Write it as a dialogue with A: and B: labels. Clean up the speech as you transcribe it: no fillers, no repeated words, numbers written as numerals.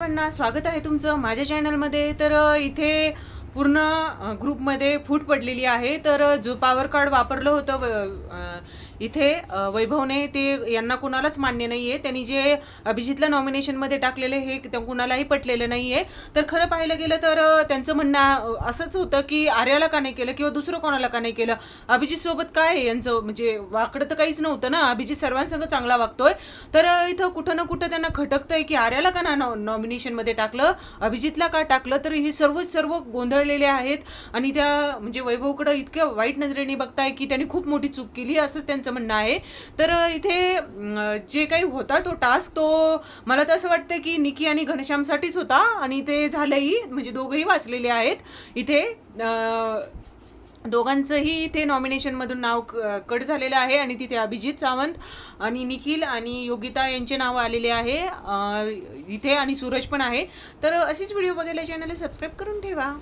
A: सर्वांना स्वागत आहे तुमचं माझ्या चॅनलमध्ये. तर इथे पूर्ण ग्रुपमध्ये फूट पडलेली आहे. तर जो पॉवर कार्ड वापरलं होतं इथे वैभवने ते यांना कुणालाच मान्य नाही आहे. त्यांनी जे अभिजितला नॉमिनेशनमध्ये टाकलेले हे कुणालाही पटलेलं नाही आहे. तर खरं पाहायला गेलं तर त्यांचं म्हणणं असंच होतं की आर्याला का नाही केलं किंवा दुसरं कोणाला का नाही केलं. अभिजितसोबत काय आहे यांचं, म्हणजे वाकडं तर काहीच नव्हतं ना. अभिजित सर्वांसंग चांगला वागतोय. तर इथं कुठं ना कुठं त्यांना खटकतंय की आर्याला का नॉमिनेशनमध्ये टाकलं, अभिजितला का टाकलं. तर ही सर्व गोंधळलेले आहेत आणि त्या म्हणजे वैभवकडं इतक्या वाईट नजरेने बघताय की त्यांनी खूप मोठी चूक केली असंच त्यांचं म्हणणं आहे. तर इथे जे काही होता तो टास्क, तो मला तर असं वाटतं की निकी आणि घनश्यामसाठीच होता आणि ते झालंही, म्हणजे दोघंही वाचलेले आहेत. इथे दोघांचंही इथे नॉमिनेशनमधून नाव कट झालेलं आहे आणि तिथे अभिजित सावंत आणि निखिल आणि योगिता यांचे नाव आलेले आहे इथे, आणि सूरज पण आहे. तर अशीच व्हिडिओ बघायला चॅनलला सबस्क्राईब करून ठेवा.